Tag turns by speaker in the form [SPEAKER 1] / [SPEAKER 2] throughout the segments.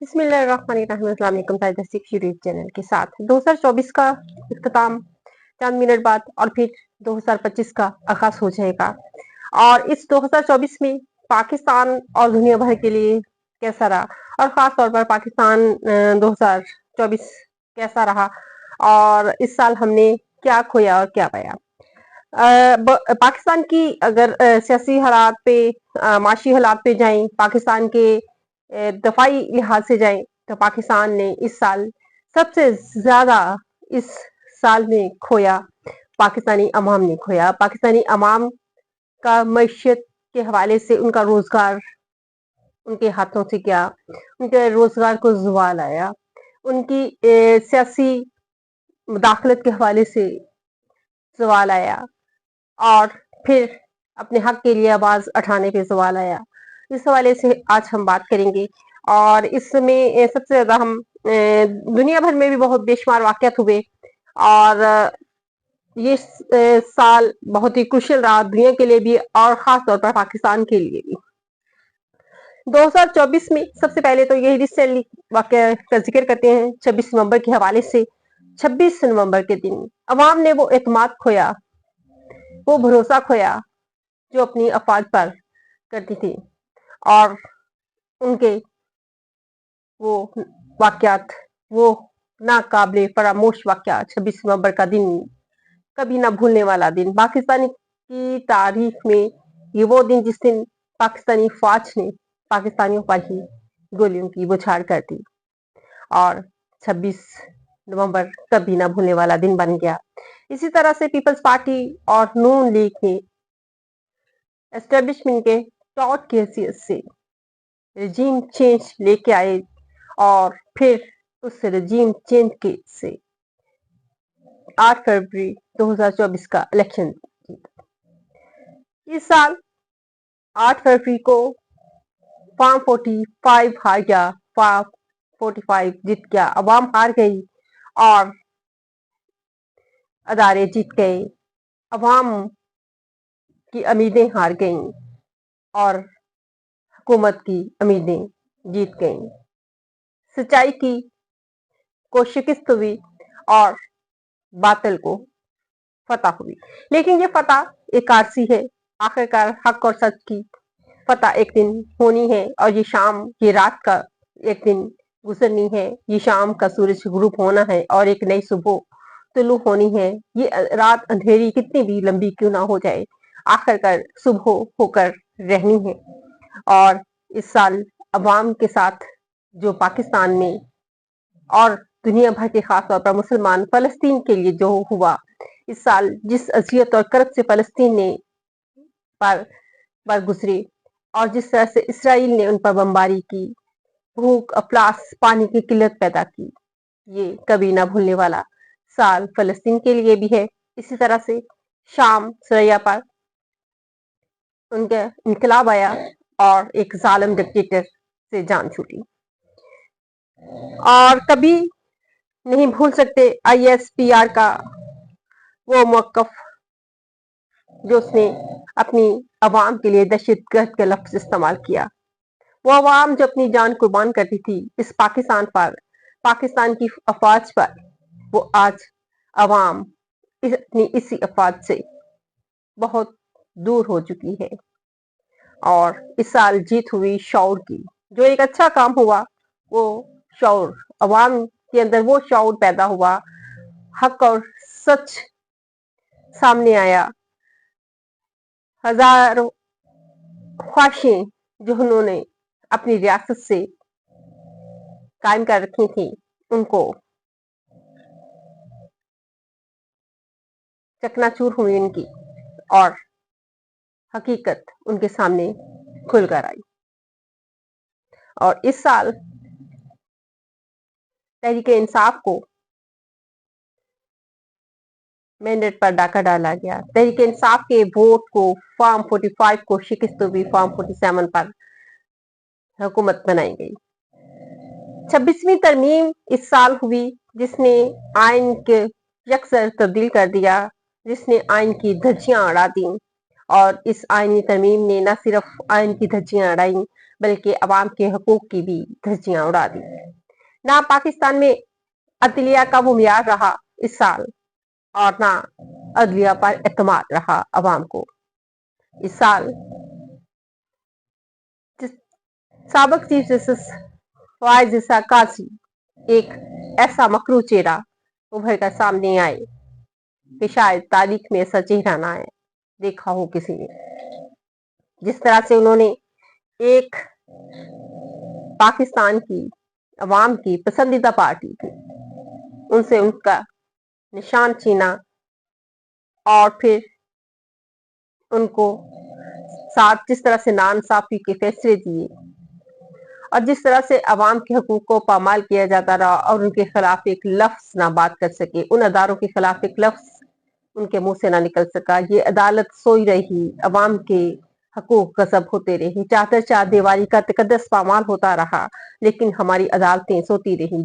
[SPEAKER 1] बिस्मिल्लाहिर्रहमानिर्रहीम। अस्सलाम वालेकुम। साइंटिफिक यूट्यूब चैनल के साथ 2024 का इख्तिताम चंद मिनट बाद और फिर 2025 का आगाज हो जाएगा। और इस 2024 में पाकिस्तान और दुनिया भर के लिए कैसा रहा, और खास तौर पर पाकिस्तान 2024 कैसा रहा, और इस साल हमने क्या खोया और क्या पाया। पाकिस्तान की अगर सियासी हालात पे, माशी हालात पे जाएं, पाकिस्तान के दफाई लिहाज से जाएं, तो पाकिस्तान ने इस साल सबसे ज्यादा इस साल में खोया, पाकिस्तानी अवाम ने खोया। पाकिस्तानी अवाम का मैशियत के हवाले से उनका रोजगार उनके हाथों से गया, उनके रोजगार को ज़वाल आया, उनकी सियासी मुदाखलत के हवाले से सवाल आया, और फिर अपने हक के लिए आवाज उठाने पे सवाल आया। इस हवाले से आज हम बात करेंगे। और इसमें सबसे ज्यादा हम दुनिया भर में भी बहुत बेशुमार वाक़यात हुए, और ये साल बहुत ही क्रुशियल रहा दुनिया के लिए भी और खास तौर पर पाकिस्तान के लिए भी। 2024 में सबसे पहले तो यही रिसेंटली वाक़या का जिक्र करते हैं 26 नवंबर के हवाले से। 26 नवंबर के दिन अवाम ने वो एतमाद खोया, वो भरोसा खोया जो अपनी अफवाज पर करती थी, और उनके वो वाक़यात, वो नाकाबिले फरामोश वाक़या 26 नवंबर का दिन कभी ना भूलने वाला दिन। पाकिस्तानी की तारीख में ये वो दिन जिस दिन पाकिस्तानी फौज ने पाकिस्तानियों पर ही गोलियों की बौछार कर दी, और 26 नवंबर कभी ना भूलने वाला दिन बन गया। इसी तरह से पीपल्स पार्टी और नून लीग ने एस्टेब्लिशमेंट के टॉट की हैसियत से रजीम चेंज लेके आए, और फिर उस रजीम चेंज के से 8 फरवरी 2024 का इलेक्शन जीता। इस साल 8 फरवरी को फॉर्म 45 हार गया, फॉर्म 45 जीत गया, अवाम हार गई और अदारे जीत गए, अवाम की उम्मीदें हार गईं और हुकूमत की उम्मीदें जीत गईं। सच्चाई को शिकस्त हुई और बातिल को फतह हुई। लेकिन ये फतह एक आरसी है, आखिरकार हक और सच की फतह एक दिन होनी है, और ये शाम, ये रात का एक दिन गुजरनी है, ये शाम का सूरज ग्रुप होना है और एक नई सुबह तुलू होनी है। ये रात अंधेरी कितनी भी लंबी क्यों ना हो जाए, आखिरकार सुबह होकर रहनी है। और इस साल अवाम के साथ जो पाकिस्तान में और दुनिया भर के खास तौर पर मुसलमान फलस्तीन के लिए जो हुआ, इस साल जिस अजियत और करब से फलस्तीन ने पर गुजरे, और जिस तरह से इसराइल ने उन पर बमबारी की, भूख, अफलास, पानी की किल्लत पैदा की, ये कभी ना भूलने वाला साल फलस्तीन के लिए भी है। इसी तरह से शाम सरैया पर उनका इनकलाब आया और एक जालिम डिक्टेटर से जान छूटी। और कभी नहीं भूल सकते ISPR का वो मौकफ जो उसने अपनी अवाम के लिए दहशतगर्द का लफ्ज इस्तेमाल किया। वो अवाम जो अपनी जान कुर्बान करती थी इस पाकिस्तान पर, पाकिस्तान की अफवाज पर, वो आज अवाम अपनी इसी अफवाज से बहुत दूर हो चुकी है। और इस साल जीत हुई शऊर की। जो एक अच्छा काम हुआ, वो शऊर, अवाम के अंदर वो शऊर पैदा हुआ, हक और सच सामने आया। हजारों ख्वाहिशें जो उन्होंने अपनी रियासत से कायम कर रखी थी, उनको चकनाचूर हुई उनकी, और हकीकत उनके सामने खुलकर आई। और इस साल तहरीके इंसाफ को मैंडेट पर डाका डाला गया। तहरीके इंसाफ के वोट को फॉर्म 45 को शिकस्त हुई, फॉर्म 47 पर हुकूमत बनाई गई। 26वीं तरमीम इस साल हुई, जिसने आइन के यकसर तब्दील कर दिया, जिसने आइन की धज्जियां उड़ा दी। और इस आइनी तरमीम ने न सिर्फ आइन की धज्जियां उड़ाई, बल्कि अवाम के हकूक की भी धज्जियां उड़ा दी। ना पाकिस्तान में अदलिया का वो मियार रहा इस साल, और ना अदलिया पर एतमाद रहा अवाम को। इस साल साबिक चीफ जस्टिस फवाद इसा काजी एक ऐसा मकरू चेहरा उभर कर सामने आए कि शायद तारीख में ऐसा चेहरा ना आए देखा हो किसी ने। जिस तरह से उन्होंने एक पाकिस्तान की अवाम की पसंदीदा पार्टी थी, उनसे उनका निशान छीना और फिर उनको साथ जिस तरह से नाइंसाफी के फैसले दिए और जिस तरह से अवाम के हकूक को पामाल किया जाता रहा और उनके खिलाफ एक लफ्ज ना बात कर सके, उन अदारों के खिलाफ एक लफ्ज उनके मुंह से ना निकल सका। ये अदालत सोई रही, अवाम के हकूक गजब होते रहे, चादर चार दीवारी का तकद्दस पामाल होता रहा, लेकिन हमारी अदालतें सोती रही।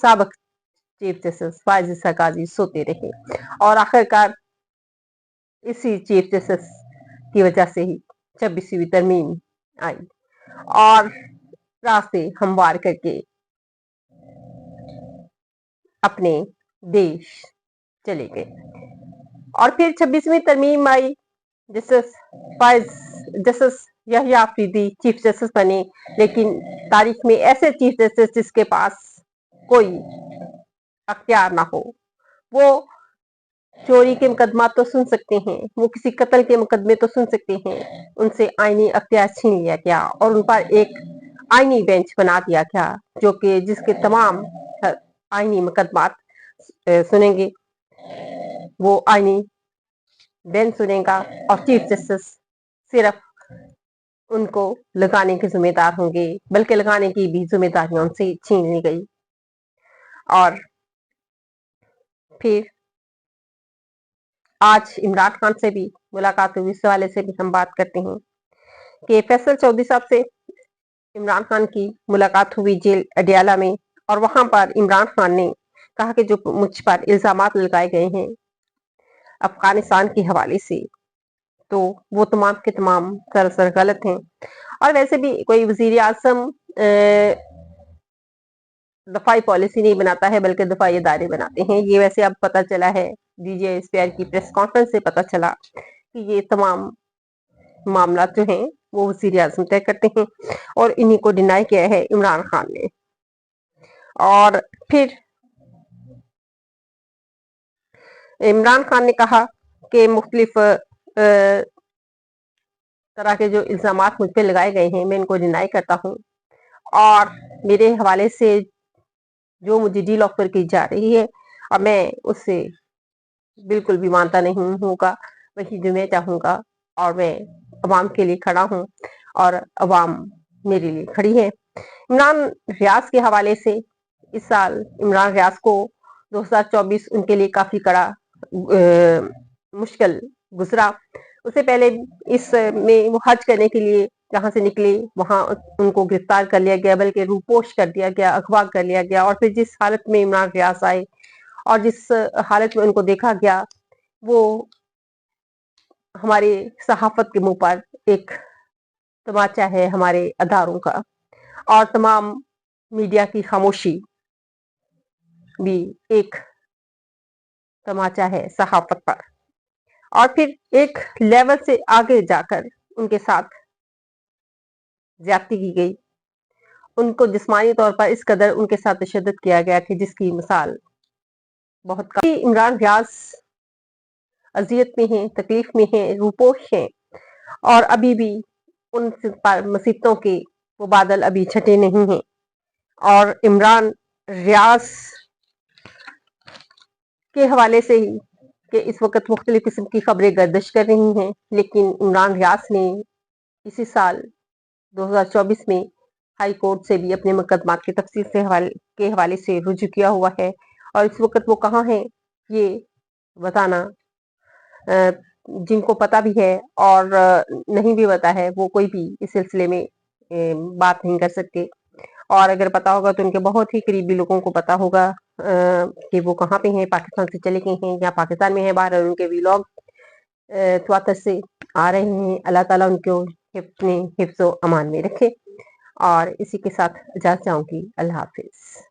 [SPEAKER 1] साबिक चीफ जस्टिस फवाद इसा काजी सोते रहे और आखिरकार इसी चीफ जस्टिस की वजह से ही 26वीं तरमीम आई और रास्ते हमवार करके अपने देश चले गए। और फिर 26वीं तरमीम आई, justice Yahya Afridi chief justice बने, लेकिन तारीख में ऐसे चीफ जस्टिस जिसके पास कोई अख्तियार ना हो। वो चोरी के मुकदमा तो सुन सकते हैं, वो किसी कत्ल के मुकदमे तो सुन सकते हैं, उनसे आईनी अख्तियार छीन लिया गया और उन पर एक आईनी बेंच बना दिया गया जो कि जिसके तमाम आईनी मुकदमात सुनेंगे, वो आईनी बेंच सुनेगा और चीफ जस्टिस सिर्फ उनको लगाने के जिम्मेदार होंगे, बल्कि लगाने की भी जिम्मेदारियां उनसे छीन ली गई। और फिर आज इमरान खान से भी मुलाकात हुई, इस हवाले से भी हम बात करते हैं कि फैसल चौधरी साहब से इमरान खान की मुलाकात हुई जेल अडियाला में, और वहां पर इमरान खान ने कहा कि जो मुझ पर इल्जामात लगाए गए हैं अफगानिस्तान के हवाले से, तो वो तमाम के तमाम सरासर गलत हैं। और वैसे भी कोई वजीर आजम दफाई पॉलिसी नहीं बनाता है, बल्कि दफाई इदारे बनाते हैं। ये वैसे अब पता चला है, डीजे स्पेयर की प्रेस कॉन्फ्रेंस से पता चला कि ये तमाम मामला जो हैं वो वजीर आजम तय करते हैं और इन्हीं को डिनाई किया है इमरान खान ने। और फिर इमरान खान ने कहा कि मुख्तलिफ तरह के जो इल्जामात मुझ पे लगाए गए हैं मैं इनको डिनाई करता हूँ, और मेरे हवाले से जो मुझे डील ऑफर की जा रही है और मैं उससे बिल्कुल भी मानता नहीं होगा, वही जो मैं चाहूंगा, और मैं अवाम के लिए खड़ा हूँ और अवाम मेरे लिए खड़ी है। इमरान रियाज के हवाले से इस साल इमरान रियाज को 2024 उनके लिए काफी कड़ा मुश्किल गुजरा। उससे पहले इस में वो हज करने के लिए जहां से निकले वहां उनको गिरफ्तार कर लिया गया, बल्कि रूपोश कर दिया गया, अगवा कर लिया गया। और फिर जिस हालत में इमरान रियाज आए और जिस हालत में उनको देखा गया, वो हमारे सहाफत के मुंह पर एक तमाचा है हमारे अदारों का, और तमाम मीडिया की खामोशी भी एक तमाचा है सहाफत पर। और फिर एक लेवल से आगे जाकर उनके साथ ज्यादती की गई, उनको जिस्मानी तौर पर इस कदर उनके साथ तशद्दुद किया गया कि जिसकी मिसाल बहुत काफी। इमरान रियाज अजियत में हैं, तकलीफ में हैं, रूपोश हैं, और अभी भी उन मुसीबतों के वो बादल अभी छटे नहीं हैं। और इमरान रियाज के हवाले से ही कि इस वक्त मुख्तलिफ किस्म की खबरें गर्दिश कर रही हैं, लेकिन इमरान रियाज ने इसी साल 2024 में हाई कोर्ट से भी अपने मुकदमात की तफसील के हवाले से रुजू किया हुआ है, और इस वक्त वो कहाँ हैं ये बताना जिनको पता भी है और नहीं भी पता है, वो कोई भी इस सिलसिले में बात नहीं कर सकते। और अगर पता होगा तो उनके बहुत ही करीबी लोगों को पता होगा कि वो कहाँ पे हैं, पाकिस्तान से चले गए हैं या पाकिस्तान में है बाहर, और उनके व्लॉग त्वातर से आ रहे हैं। अल्लाह ताला उनको اپنے حفظ و امان میں رکھے، اور اسی کے ساتھ اجازت چاہوں گی۔ اللہ حافظ۔